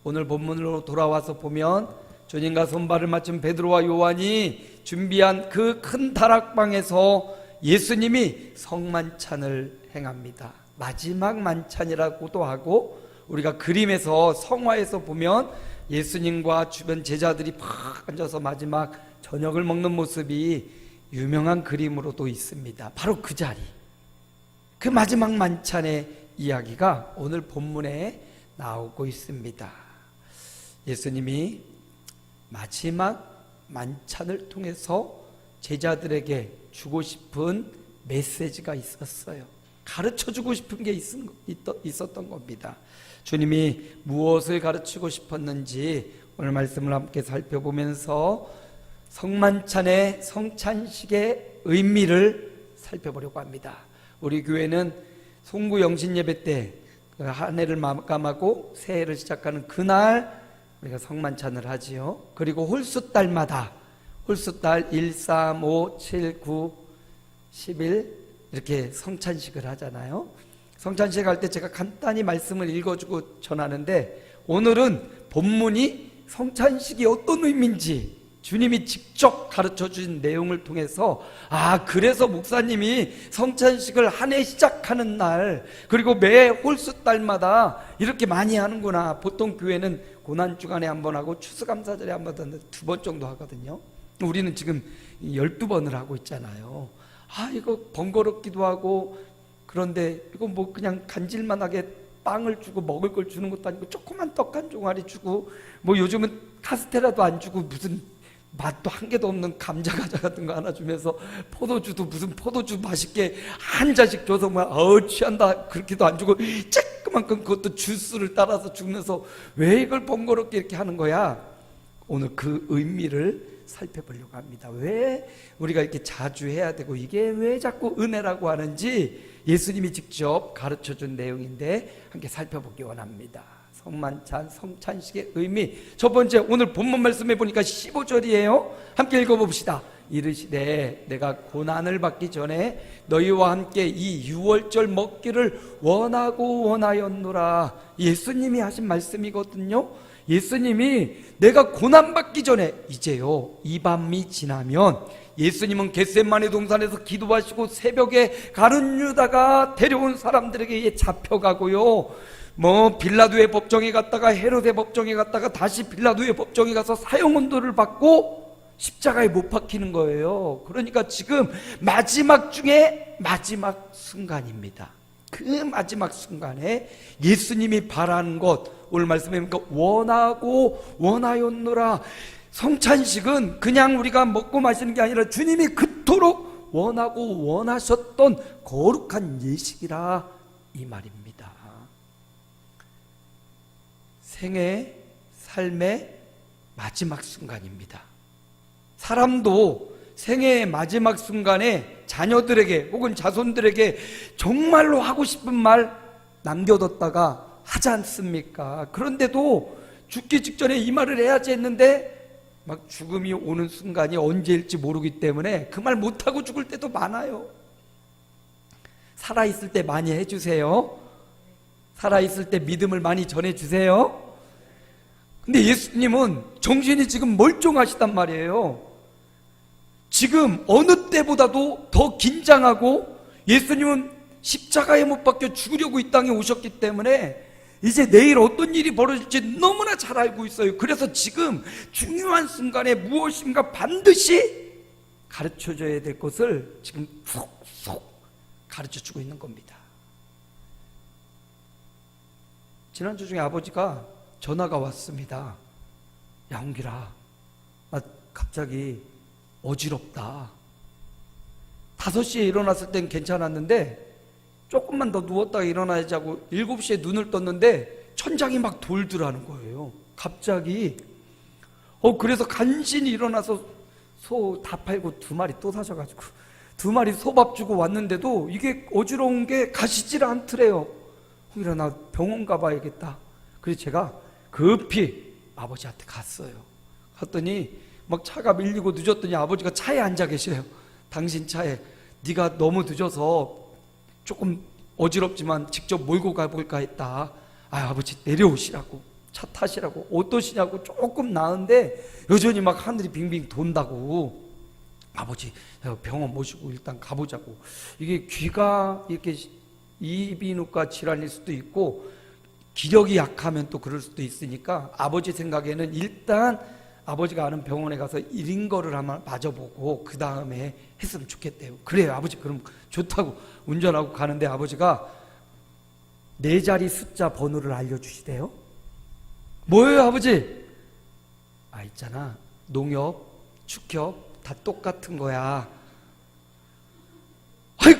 오늘 본문으로 돌아와서 보면 주님과 손발을 맞춘 베드로와 요한이 준비한 그 큰 다락방에서 예수님이 성만찬을 행합니다. 마지막 만찬이라고도 하고, 우리가 그림에서 성화에서 보면 예수님과 주변 제자들이 팍 앉아서 마지막 저녁을 먹는 모습이 유명한 그림으로도 있습니다. 바로 그 자리, 그 마지막 만찬의 이야기가 오늘 본문에 나오고 있습니다. 예수님이 마지막 만찬을 통해서 제자들에게 주고 싶은 메시지가 있었어요. 가르쳐 주고 싶은 게 있었던 겁니다. 주님이 무엇을 가르치고 싶었는지 오늘 말씀을 함께 살펴보면서 성만찬의 성찬식의 의미를 살펴보려고 합니다. 우리 교회는 송구 영신 예배 때 한 해를 마감하고 새해를 시작하는 그날 우리가 성만찬을 하지요. 그리고 홀수달마다 홀수달 1, 3, 5, 7, 9, 10일 이렇게 성찬식을 하잖아요. 성찬식 할 때 제가 간단히 말씀을 읽어주고 전하는데, 오늘은 본문이 성찬식이 어떤 의미인지 주님이 직접 가르쳐 주신 내용을 통해서, 그래서 목사님이 성찬식을 한 해 시작하는 날, 그리고 매 홀수달마다 이렇게 많이 하는구나. 보통 교회는 고난주간에 한 번 하고 추수감사절에 한 번 하는데 2번 정도 하거든요. 우리는 지금 12번을 하고 있잖아요. 이거 번거롭기도 하고, 그런데 이거 뭐 그냥 간질만하게 빵을 주고 먹을 걸 주는 것도 아니고 조그만 떡 한 종아리 주고, 뭐 요즘은 카스테라도 안 주고 무슨 맛도 한 개도 없는 감자 과자 같은 거 하나 주면서, 포도주도 무슨 포도주 맛있게 한 잔씩 줘서 취한다 그렇게도 안 주고 쬐끄만큼 그것도 주스를 따라서 주면서 왜 이걸 번거롭게 이렇게 하는 거야? 오늘 그 의미를 살펴보려고 합니다. 왜 우리가 이렇게 자주 해야 되고, 이게 왜 자꾸 은혜라고 하는지 예수님이 직접 가르쳐준 내용인데 함께 살펴보기 원합니다. 성만찬, 성찬식의 의미. 첫 번째, 오늘 본문 말씀해 보니까 15절이에요. 함께 읽어봅시다. 이르시되 내가 고난을 받기 전에 너희와 함께 이 유월절 먹기를 원하고 원하였노라. 예수님이 하신 말씀이거든요. 예수님이 내가 고난받기 전에, 이제요 이 밤이 지나면, 예수님은 겟세마네 동산에서 기도하시고 새벽에 가룟 유다가 데려온 사람들에게 잡혀가고요, 빌라도의 법정에 갔다가 헤롯의 법정에 갔다가 다시 빌라도의 법정에 가서 사형언도를 받고 십자가에 못 박히는 거예요. 그러니까 지금 마지막 중에 마지막 순간입니다. 그 마지막 순간에 예수님이 바라는 것, 오늘 말씀에 보니까 원하고 원하였노라. 성찬식은 그냥 우리가 먹고 마시는 게 아니라 주님이 그토록 원하고 원하셨던 거룩한 예식이라 이 말입니다. 생애, 삶의 마지막 순간입니다. 사람도 생애의 마지막 순간에 자녀들에게 혹은 자손들에게 정말로 하고 싶은 말 남겨뒀다가 하지 않습니까? 그런데도 죽기 직전에 이 말을 해야지 했는데 죽음이 오는 순간이 언제일지 모르기 때문에 그 말 못하고 죽을 때도 많아요. 살아있을 때 많이 해주세요. 살아있을 때 믿음을 많이 전해주세요. 근데 예수님은 정신이 지금 멀쩡하시단 말이에요. 지금 어느 때보다도 더 긴장하고, 예수님은 십자가에 못 박혀 죽으려고 이 땅에 오셨기 때문에 이제 내일 어떤 일이 벌어질지 너무나 잘 알고 있어요. 그래서 지금 중요한 순간에 무엇인가 반드시 가르쳐줘야 될 것을 지금 쏙쏙 가르쳐주고 있는 겁니다. 지난주 중에 아버지가 전화가 왔습니다. 야, 홍길아, 나 갑자기 어지럽다. 5시에 일어났을 땐 괜찮았는데 조금만 더 누웠다가 일어나야지 하고 7시에 눈을 떴는데 천장이 막 돌더라는 거예요. 갑자기. 그래서 간신히 일어나서 소 다 팔고 2마리 또 사셔가지고 2마리 소밥 주고 왔는데도 이게 어지러운 게 가시질 않더래요. 홍길아, 나 병원 가봐야겠다. 그래서 제가 급히 아버지한테 갔어요. 갔더니 막 차가 밀리고 늦었더니 아버지가 차에 앉아 계세요. 당신 차에. 네가 너무 늦어서 조금 어지럽지만 직접 몰고 가볼까 했다. 아버지 내려오시라고. 차 타시라고. 어떠시냐고. 조금 나은데 여전히 막 하늘이 빙빙 돈다고. 아버지 병원 모시고 일단 가보자고. 이게 귀가 이렇게 이비인후과 질환일 수도 있고 기력이 약하면 또 그럴 수도 있으니까 아버지 생각에는 일단 아버지가 아는 병원에 가서 이링거를 한번 맞아보고 그 다음에 했으면 좋겠대요. 그래요 아버지, 그럼 좋다고 운전하고 가는데 아버지가 4자리 숫자 번호를 알려주시대요. 뭐예요 아버지? 있잖아, 농협, 축협 다 똑같은 거야.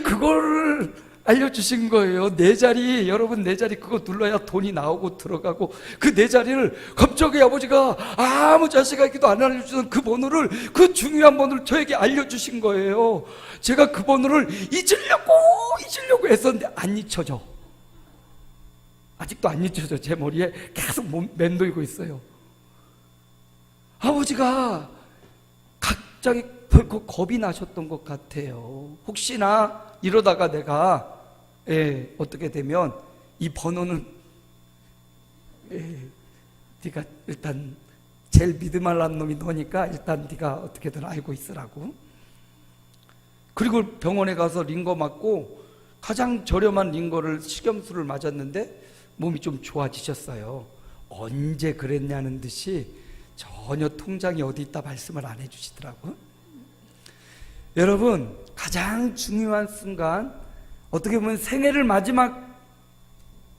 그거를 알려주신 거예요. 4자리, 여러분 4자리 그거 눌러야 돈이 나오고 들어가고, 그 4자리를 갑자기 아버지가 아무 자식에게도 안 알려주던 그 번호를, 그 중요한 번호를 저에게 알려주신 거예요. 제가 그 번호를 잊으려고 했었는데 안 잊혀져. 아직도 안 잊혀져. 제 머리에 계속 맴돌고 있어요. 아버지가 갑자기 벌컥 겁이 나셨던 것 같아요. 혹시나 이러다가 내가 어떻게 되면 이 번호는 네가 일단 제일 믿음할 놈이 너니까 일단 네가 어떻게든 알고 있으라고. 그리고 병원에 가서 링거 맞고 가장 저렴한 링거를 식염수를 맞았는데 몸이 좀 좋아지셨어요. 언제 그랬냐는 듯이 전혀 통장이 어디 있다 말씀을 안 해주시더라고요. 여러분, 가장 중요한 순간, 어떻게 보면 생애를 마지막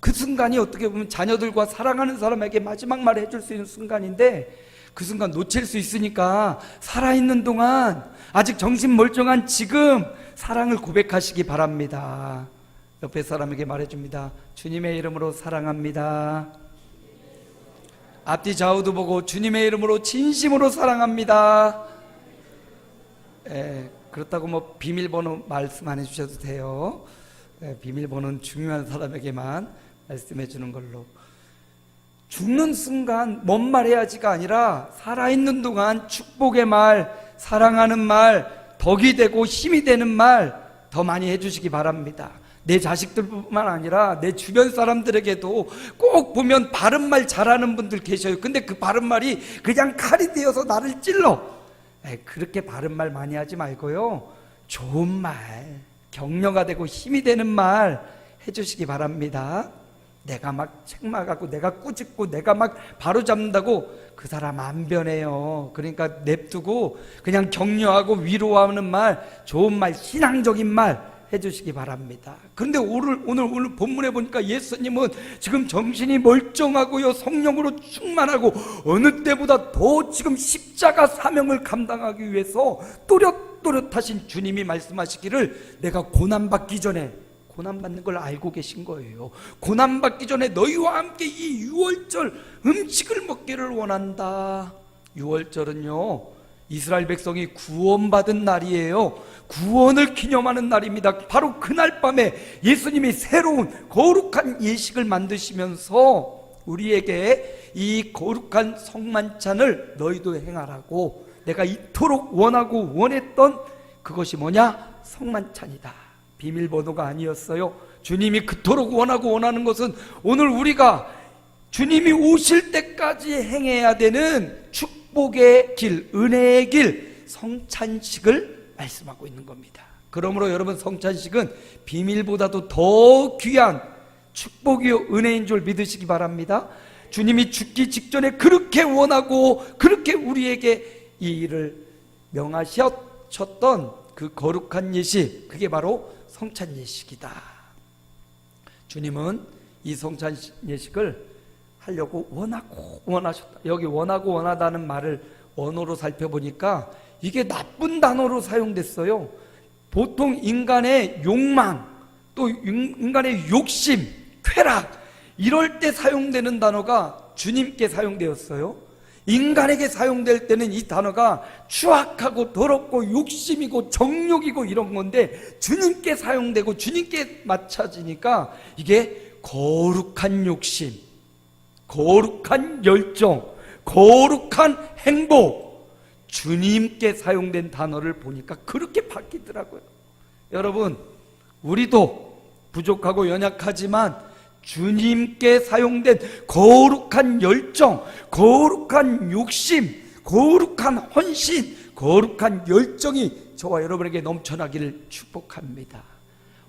그 순간이 어떻게 보면 자녀들과 사랑하는 사람에게 마지막 말을 해줄 수 있는 순간인데, 그 순간 놓칠 수 있으니까 살아있는 동안, 아직 정신 멀쩡한 지금 사랑을 고백하시기 바랍니다. 옆에 사람에게 말해줍니다. 주님의 이름으로 사랑합니다. 앞뒤 좌우도 보고 주님의 이름으로 진심으로 사랑합니다. 그렇다고 뭐 비밀번호 말씀 안 해주셔도 돼요. 비밀번호는 중요한 사람에게만 말씀해 주는 걸로. 죽는 순간 뭔 말 해야지가 아니라 살아있는 동안 축복의 말, 사랑하는 말, 덕이 되고 힘이 되는 말 더 많이 해주시기 바랍니다. 내 자식들뿐만 아니라 내 주변 사람들에게도 꼭 보면 바른 말 잘하는 분들 계셔요. 근데 그 바른 말이 그냥 칼이 되어서 나를 찔러. 그렇게 바른 말 많이 하지 말고요, 좋은 말, 격려가 되고 힘이 되는 말 해주시기 바랍니다. 내가 막 책망하고 내가 꾸짖고 내가 막 바로잡는다고 그 사람 안 변해요. 그러니까 냅두고 그냥 격려하고 위로하는 말, 좋은 말, 신앙적인 말 해주시기 바랍니다. 그런데 오늘 본문에 보니까 예수님은 지금 정신이 멀쩡하고요, 성령으로 충만하고 어느 때보다 더 지금 십자가 사명을 감당하기 위해서 또렷또렷하신 주님이 말씀하시기를, 내가 고난받기 전에, 고난받는 걸 알고 계신 거예요. 고난받기 전에 너희와 함께 이 유월절 음식을 먹기를 원한다. 유월절은요, 이스라엘 백성이 구원받은 날이에요. 구원을 기념하는 날입니다. 바로 그날 밤에 예수님이 새로운 거룩한 예식을 만드시면서 우리에게 이 거룩한 성만찬을 너희도 행하라고, 내가 이토록 원하고 원했던 그것이 뭐냐? 성만찬이다. 비밀번호가 아니었어요. 주님이 그토록 원하고 원하는 것은 오늘 우리가 주님이 오실 때까지 행해야 되는 축복의 길, 은혜의 길, 성찬식을 말씀하고 있는 겁니다. 그러므로 여러분, 성찬식은 비밀보다도 더 귀한 축복이요 은혜인 줄 믿으시기 바랍니다. 주님이 죽기 직전에 그렇게 원하고 그렇게 우리에게 이 일을 명하셨던 그 거룩한 예식, 그게 바로 성찬 예식이다. 주님은 이 성찬 예식을 하려고 원하고 원하셨다. 여기 원하고 원하다는 말을 언어로 살펴보니까 이게 나쁜 단어로 사용됐어요. 보통 인간의 욕망, 또 인간의 욕심, 쾌락, 이럴 때 사용되는 단어가 주님께 사용되었어요. 인간에게 사용될 때는 이 단어가 추악하고 더럽고 욕심이고 정욕이고 이런 건데, 주님께 사용되고 주님께 맞춰지니까 이게 거룩한 욕심, 거룩한 열정, 거룩한 행복, 주님께 사용된 단어를 보니까 그렇게 바뀌더라고요. 여러분, 우리도 부족하고 연약하지만 주님께 사용된 거룩한 열정, 거룩한 욕심, 거룩한 헌신, 거룩한 열정이 저와 여러분에게 넘쳐나기를 축복합니다.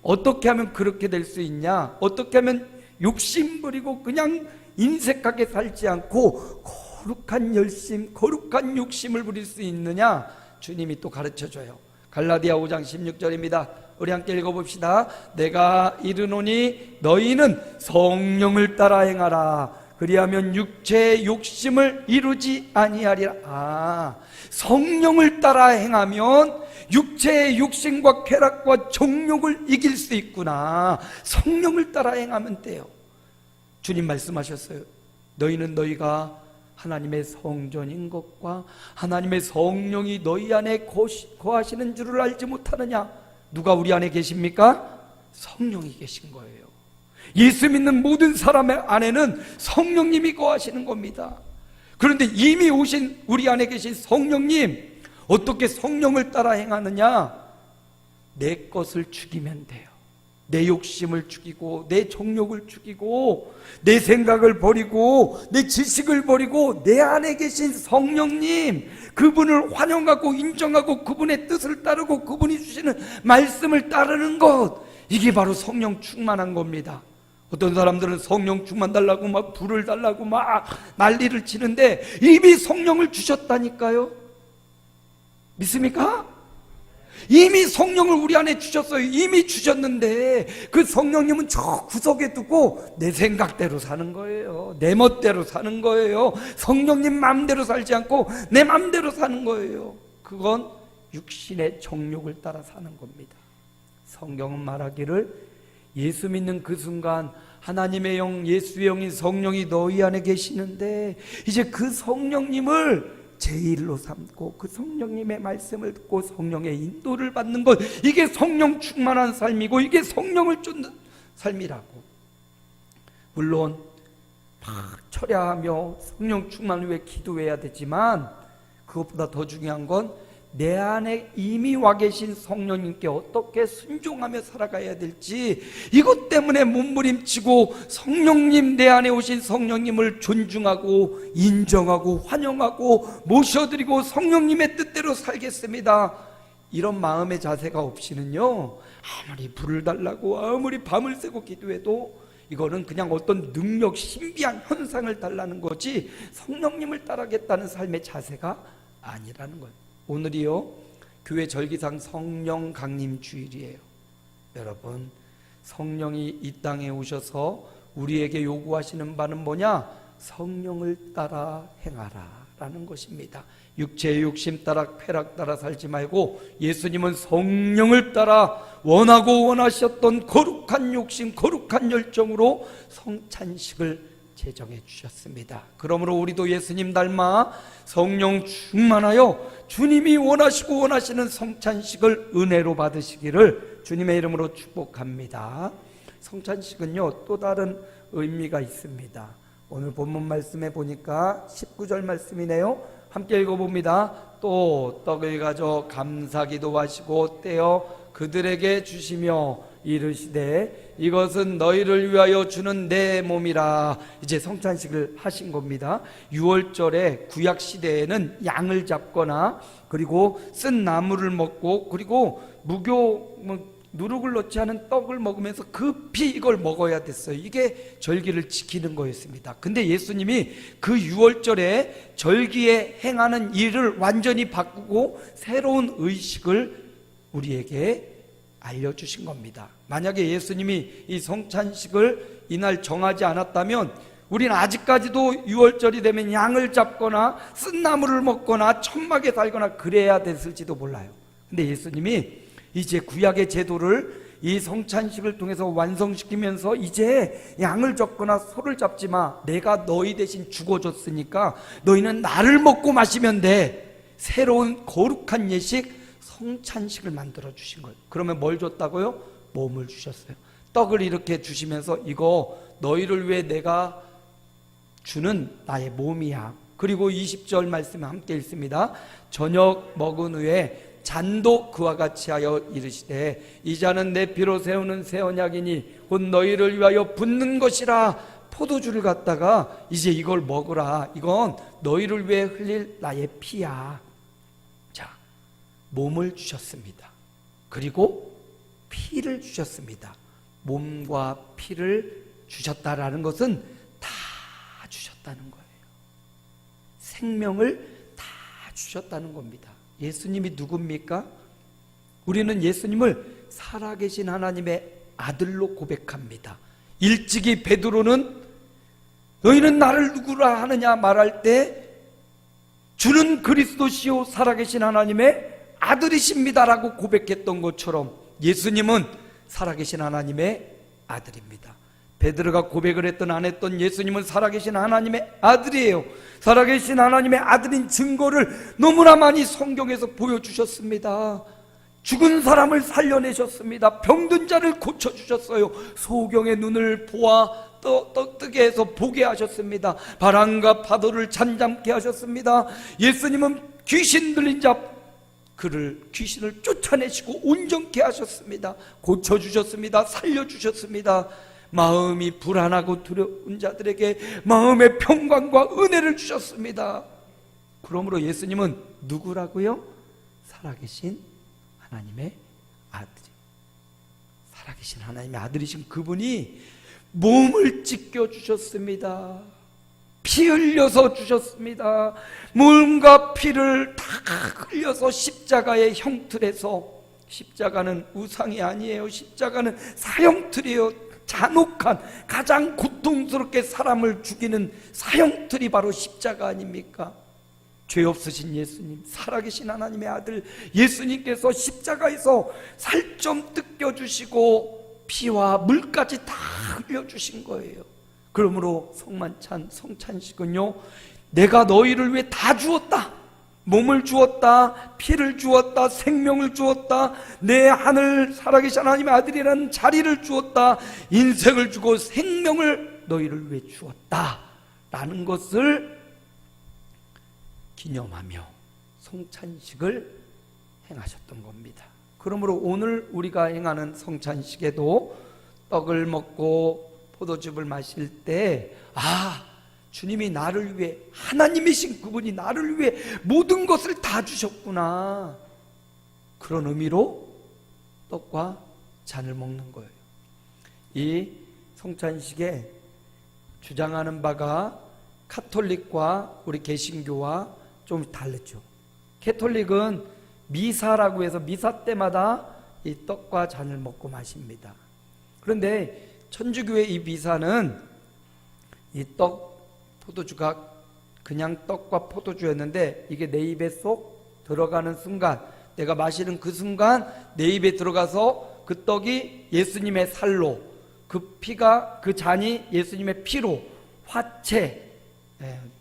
어떻게 하면 그렇게 될 수 있냐? 어떻게 하면 욕심 부리고 그냥 인색하게 살지 않고 거룩한 열심, 거룩한 욕심을 부릴 수 있느냐? 주님이 또 가르쳐줘요. 갈라디아 5장 16절입니다. 우리 함께 읽어봅시다. 내가 이르노니 너희는 성령을 따라 행하라. 그리하면 육체의 욕심을 이루지 아니하리라. 성령을 따라 행하면 육체의 욕심과 쾌락과 정욕을 이길 수 있구나. 성령을 따라 행하면 돼요. 주님 말씀하셨어요. 너희는 너희가 하나님의 성전인 것과 하나님의 성령이 너희 안에 거하시는 줄을 알지 못하느냐? 누가 우리 안에 계십니까? 성령이 계신 거예요. 예수 믿는 모든 사람의 안에는 성령님이 거하시는 겁니다. 그런데 이미 오신 우리 안에 계신 성령님, 어떻게 성령을 따라 행하느냐? 내 것을 죽이면 돼요. 내 욕심을 죽이고 내 정욕을 죽이고 내 생각을 버리고 내 지식을 버리고 내 안에 계신 성령님, 그분을 환영하고 인정하고 그분의 뜻을 따르고 그분이 주시는 말씀을 따르는 것, 이게 바로 성령 충만한 겁니다. 어떤 사람들은 성령 충만 달라고 막 불을 달라고 막 난리를 치는데 이미 성령을 주셨다니까요. 믿습니까? 이미 성령을 우리 안에 주셨어요. 이미 주셨는데 그 성령님은 저 구석에 두고 내 생각대로 사는 거예요. 내 멋대로 사는 거예요. 성령님 마음대로 살지 않고 내 마음대로 사는 거예요. 그건 육신의 정욕을 따라 사는 겁니다. 성경은 말하기를 예수 믿는 그 순간 하나님의 영, 예수의 영인 성령이 너희 안에 계시는데 이제 그 성령님을 제1로 삼고 그 성령님의 말씀을 듣고 성령의 인도를 받는 것, 이게 성령 충만한 삶이고 이게 성령을 쫓는 삶이라고. 물론 막 철야하며 성령 충만을 위해 기도해야 되지만 그것보다 더 중요한 건 내 안에 이미 와 계신 성령님께 어떻게 순종하며 살아가야 될지, 이것 때문에 몸부림치고 성령님, 내 안에 오신 성령님을 존중하고 인정하고 환영하고 모셔드리고 성령님의 뜻대로 살겠습니다, 이런 마음의 자세가 없이는요, 아무리 불을 달라고 아무리 밤을 새고 기도해도 이거는 그냥 어떤 능력, 신비한 현상을 달라는 거지 성령님을 따르겠다는 삶의 자세가 아니라는 거예요. 오늘이요, 교회 절기상 성령 강림 주일이에요. 여러분, 성령이 이 땅에 오셔서 우리에게 요구하시는 바는 뭐냐? 성령을 따라 행하라 라는 것입니다. 육체의 욕심 따라 쾌락 따라 살지 말고 예수님은 성령을 따라 원하고 원하셨던 거룩한 욕심, 거룩한 열정으로 성찬식을 제정해 주셨습니다. 그러므로 우리도 예수님 닮아 성령 충만하여 주님이 원하시고 원하시는 성찬식을 은혜로 받으시기를 주님의 이름으로 축복합니다. 성찬식은요, 또 다른 의미가 있습니다. 오늘 본문 말씀에 보니까 19절 말씀이네요. 함께 읽어봅니다. 또 떡을 가져 감사기도 하시고 떼어 그들에게 주시며 이르시되 이것은 너희를 위하여 주는 내 몸이라. 이제 성찬식을 하신 겁니다. 6월절에 구약시대에는 양을 잡거나 그리고 쓴 나물을 먹고 그리고 누룩을 넣지 않은 떡을 먹으면서 급히 이걸 먹어야 됐어요. 이게 절기를 지키는 거였습니다. 근데 예수님이 그 6월절에 절기에 행하는 일을 완전히 바꾸고 새로운 의식을 우리에게 알려주신 겁니다. 만약에 예수님이 이 성찬식을 이날 정하지 않았다면 우리는 아직까지도 6월절이 되면 양을 잡거나 쓴 나물을 먹거나 천막에 살거나 그래야 됐을지도 몰라요. 근데 예수님이 이제 구약의 제도를 이 성찬식을 통해서 완성시키면서 이제 양을 잡거나 소를 잡지 마, 내가 너희 대신 죽어줬으니까 너희는 나를 먹고 마시면 돼. 새로운 거룩한 예식 성찬식을 만들어 주신 거예요. 그러면 뭘 줬다고요? 몸을 주셨어요. 떡을 이렇게 주시면서 이거 너희를 위해 내가 주는 나의 몸이야. 그리고 20절 말씀에 함께 읽습니다. 저녁 먹은 후에 잔도 그와 같이 하여 이르시되 이 잔은 내 피로 세우는 새 언약이니 곧 너희를 위하여 붓는 것이라. 포도주를 갖다가 이제 이걸 먹으라. 이건 너희를 위해 흘릴 나의 피야. 자, 몸을 주셨습니다. 그리고 피를 주셨습니다. 몸과 피를 주셨다라는 것은 다 주셨다는 거예요. 생명을 다 주셨다는 겁니다. 예수님이 누굽니까? 우리는 예수님을 살아계신 하나님의 아들로 고백합니다. 일찍이 베드로는 너희는 나를 누구라 하느냐 말할 때 주는 그리스도시요 살아계신 하나님의 아들이십니다라고 고백했던 것처럼 예수님은 살아계신 하나님의 아들입니다. 베드로가 고백을 했던 안 했던 예수님은 살아계신 하나님의 아들이에요. 살아계신 하나님의 아들인 증거를 너무나 많이 성경에서 보여주셨습니다. 죽은 사람을 살려내셨습니다. 병든 자를 고쳐주셨어요. 소경의 눈을 보아 뜨게 해서 보게 하셨습니다. 바람과 파도를 잠잠케 하셨습니다. 예수님은 귀신 들린 자 귀신을 쫓아내시고 온전케 하셨습니다. 고쳐주셨습니다. 살려주셨습니다. 마음이 불안하고 두려운 자들에게 마음의 평강과 은혜를 주셨습니다. 그러므로 예수님은 누구라고요? 살아계신 하나님의 아들이, 살아계신 하나님의 아들이신 그분이 몸을 찢겨 주셨습니다. 피 흘려서 주셨습니다. 몸과 피를 다 흘려서 십자가의 형틀에서, 십자가는 우상이 아니에요. 십자가는 사형틀이에요. 잔혹한, 가장 고통스럽게 사람을 죽이는 사형틀이 바로 십자가 아닙니까? 죄 없으신 예수님, 살아계신 하나님의 아들 예수님께서 십자가에서 살점 뜯겨주시고 피와 물까지 다 흘려주신 거예요. 그러므로 성찬식은요, 내가 너희를 위해 다 주었다. 몸을 주었다, 피를 주었다, 생명을 주었다, 내 하늘 살아계신 하나님의 아들이라는 자리를 주었다, 인생을 주고 생명을 너희를 위해 주었다 라는 것을 기념하며 성찬식을 행하셨던 겁니다. 그러므로 오늘 우리가 행하는 성찬식에도 떡을 먹고 포도즙을 마실 때 주님이 나를 위해, 하나님이신 그분이 나를 위해 모든 것을 다 주셨구나, 그런 의미로 떡과 잔을 먹는 거예요. 이 성찬식에 주장하는 바가 카톨릭과 우리 개신교와 좀 다르죠. 캐톨릭은 미사라고 해서 미사 때마다 이 떡과 잔을 먹고 마십니다. 그런데 천주교의 이 미사는 이 포도주가 그냥 떡과 포도주였는데 이게 내 입에 쏙 들어가는 순간, 내가 마시는 그 순간 내 입에 들어가서 그 떡이 예수님의 살로, 그 피가, 그 잔이 예수님의 피로 화체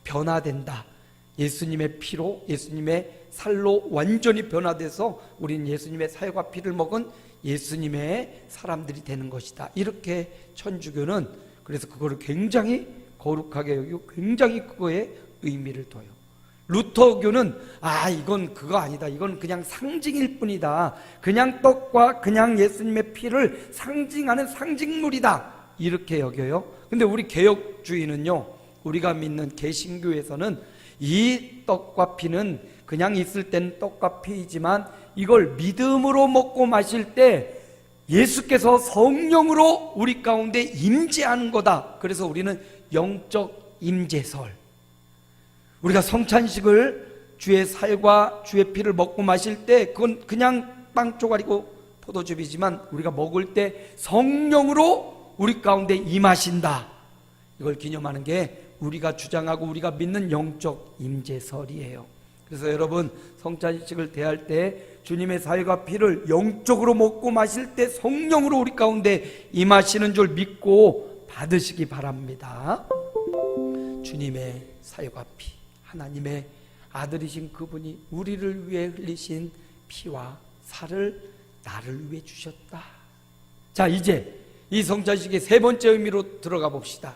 변화된다. 예수님의 피로, 예수님의 살로 완전히 변화돼서 우린 예수님의 살과 피를 먹은 예수님의 사람들이 되는 것이다. 이렇게 천주교는 그래서 그거를 굉장히 거룩하게 여기고 굉장히 그거에 의미를 둬요. 루터교는 이건 그거 아니다, 이건 그냥 상징일 뿐이다, 그냥 떡과 그냥 예수님의 피를 상징하는 상징물이다, 이렇게 여겨요. 근데 우리 개혁주의는요, 우리가 믿는 개신교에서는 이 떡과 피는 그냥 있을 때는 떡과 피이지만 이걸 믿음으로 먹고 마실 때 예수께서 성령으로 우리 가운데 임재하는 거다. 그래서 우리는 영적 임재설, 우리가 성찬식을 주의 살과 주의 피를 먹고 마실 때 그건 그냥 빵 조각이고 포도즙이지만 우리가 먹을 때 성령으로 우리 가운데 임하신다. 이걸 기념하는 게 우리가 주장하고 우리가 믿는 영적 임재설이에요. 그래서 여러분, 성찬식을 대할 때 주님의 살과 피를 영적으로 먹고 마실 때 성령으로 우리 가운데 임하시는 줄 믿고 받으시기 바랍니다. 주님의 살과 피, 하나님의 아들이신 그분이 우리를 위해 흘리신 피와 살을 나를 위해 주셨다. 자, 이제 이 성찬식의 세 번째 의미로 들어가 봅시다.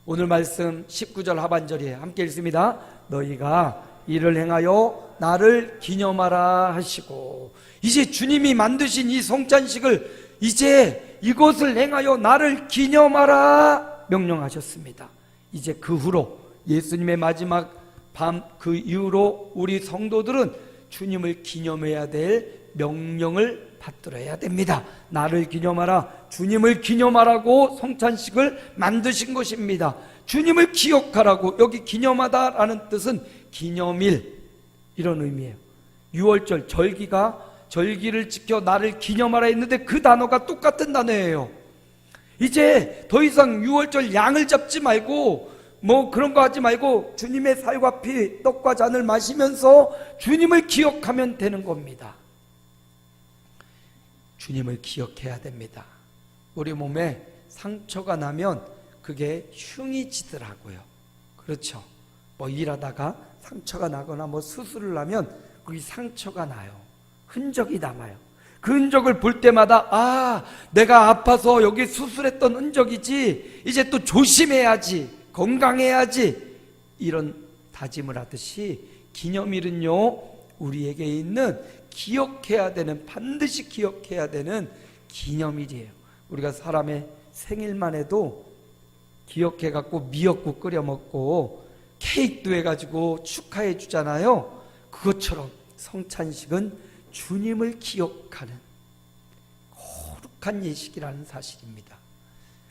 오늘 말씀 19절 하반절이에요. 함께 읽습니다. 너희가 이를 행하여 나를 기념하라 하시고, 이제 주님이 만드신 이 성찬식을 이제 이것을 행하여 나를 기념하라 명령하셨습니다. 이제 그 후로 예수님의 마지막 밤 그 이후로 우리 성도들은 주님을 기념해야 될 명령을 받들어야 됩니다. 나를 기념하라, 주님을 기념하라고 성찬식을 만드신 것입니다. 주님을 기억하라고, 여기 기념하다라는 뜻은 기념일, 이런 의미예요. 6월절 절기를 지켜 나를 기념하라 했는데 그 단어가 똑같은 단어예요. 이제 더 이상 6월절 양을 잡지 말고 그런 거 하지 말고 주님의 살과 피, 떡과 잔을 마시면서 주님을 기억하면 되는 겁니다. 주님을 기억해야 됩니다. 우리 몸에 상처가 나면 그게 흉이 지더라고요. 그렇죠? 일하다가 상처가 나거나 수술을 하면 거기 상처가 나요. 흔적이 남아요. 그 흔적을 볼 때마다 내가 아파서 여기 수술했던 흔적이지, 이제 또 조심해야지, 건강해야지, 이런 다짐을 하듯이 기념일은요, 우리에게 있는 기억해야 되는, 반드시 기억해야 되는 기념일이에요. 우리가 사람의 생일만 해도 기억해갖고 미역국 끓여 먹고 케이크도 해가지고 축하해 주잖아요. 그것처럼 성찬식은 주님을 기억하는 거룩한 예식이라는 사실입니다.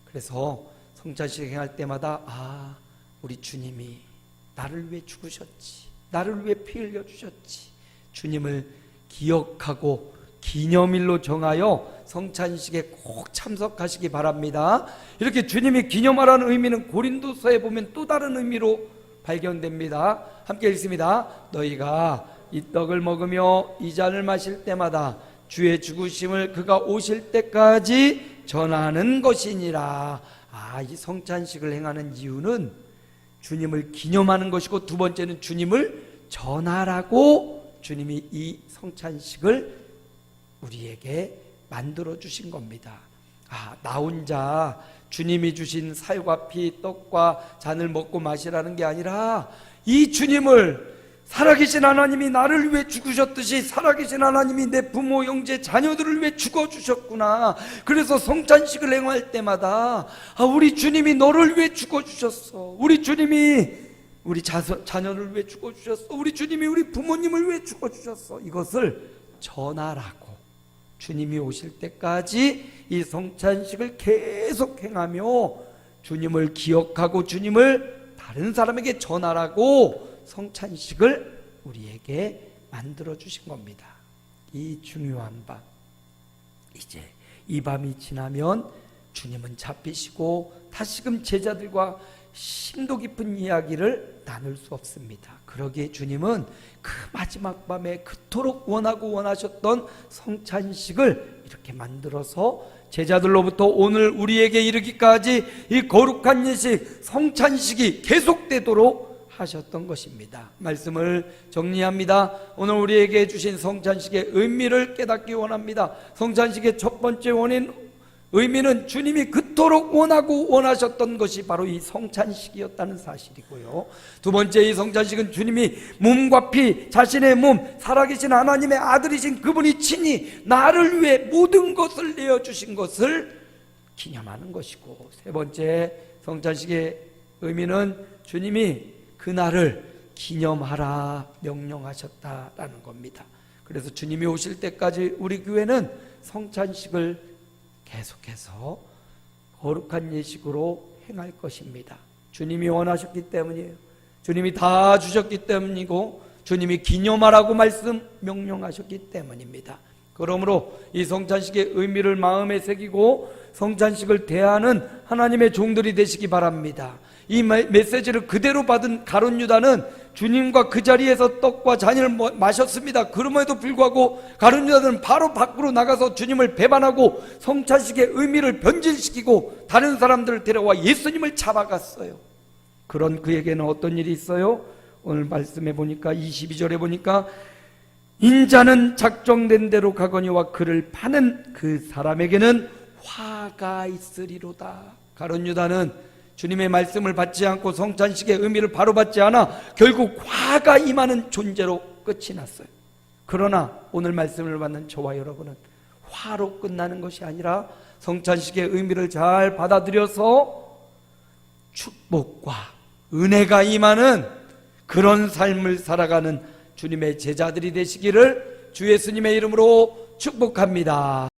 그래서 성찬식 행할 때마다 우리 주님이 나를 위해 죽으셨지, 나를 위해 피 흘려 주셨지, 주님을 기억하고 기념일로 정하여 성찬식에 꼭 참석하시기 바랍니다. 이렇게 주님이 기념하라는 의미는 고린도서에 보면 또 다른 의미로 발견됩니다. 함께 읽습니다. 너희가 이 떡을 먹으며 이 잔을 마실 때마다 주의 죽으심을 그가 오실 때까지 전하는 것이니라. 이 성찬식을 행하는 이유는 주님을 기념하는 것이고, 두 번째는 주님을 전하라고 주님이 이 성찬식을 우리에게 만들어 주신 겁니다. 나 혼자 주님이 주신 살과 피, 떡과 잔을 먹고 마시라는 게 아니라, 이 주님을, 살아계신 하나님이 나를 위해 죽으셨듯이 살아계신 하나님이 내 부모, 형제, 자녀들을 위해 죽어주셨구나. 그래서 성찬식을 행할 때마다 우리 주님이 너를 위해 죽어주셨어, 우리 주님이 우리 자녀를 위해 죽어주셨어, 우리 주님이 우리 부모님을 위해 죽어주셨어, 이것을 전하라고 주님이 오실 때까지 이 성찬식을 계속 행하며 주님을 기억하고 주님을 다른 사람에게 전하라고 성찬식을 우리에게 만들어 주신 겁니다. 이 중요한 밤, 이제 이 밤이 지나면 주님은 잡히시고 다시금 제자들과 심도 깊은 이야기를 나눌 수 없습니다. 그러기에 주님은 그 마지막 밤에 그토록 원하고 원하셨던 성찬식을 이렇게 만들어서 제자들로부터 오늘 우리에게 이르기까지 이 거룩한 예식, 성찬식이 계속되도록 하셨던 것입니다. 말씀을 정리합니다. 오늘 우리에게 주신 성찬식의 의미를 깨닫기 원합니다. 성찬식의 첫 번째 의미는 주님이 그토록 원하고 원하셨던 것이 바로 이 성찬식이었다는 사실이고요. 두 번째, 이 성찬식은 주님이 몸과 피, 자신의 몸, 살아계신 하나님의 아들이신 그분이 친히 나를 위해 모든 것을 내어주신 것을 기념하는 것이고, 세 번째, 성찬식의 의미는 주님이 그날을 기념하라 명령하셨다라는 겁니다. 그래서 주님이 오실 때까지 우리 교회는 성찬식을 계속해서 거룩한 예식으로 행할 것입니다. 주님이 원하셨기 때문이에요. 주님이 다 주셨기 때문이고, 주님이 기념하라고 명령하셨기 때문입니다. 그러므로 이 성찬식의 의미를 마음에 새기고 성찬식을 대하는 하나님의 종들이 되시기 바랍니다. 이 메시지를 그대로 받은 가룟 유다는 주님과 그 자리에서 떡과 잔을 마셨습니다. 그럼에도 불구하고 가룟 유다는 바로 밖으로 나가서 주님을 배반하고 성찬식의 의미를 변질시키고 다른 사람들을 데려와 예수님을 잡아갔어요. 그런 그에게는 어떤 일이 있어요? 오늘 말씀해 보니까 22절에 보니까 인자는 작정된 대로 가거니와 그를 파는 그 사람에게는 화가 있으리로다. 가룟 유다는 주님의 말씀을 받지 않고 성찬식의 의미를 바로 받지 않아 결국 화가 임하는 존재로 끝이 났어요. 그러나 오늘 말씀을 받는 저와 여러분은 화로 끝나는 것이 아니라 성찬식의 의미를 잘 받아들여서 축복과 은혜가 임하는 그런 삶을 살아가는 주님의 제자들이 되시기를 주 예수님의 이름으로 축복합니다.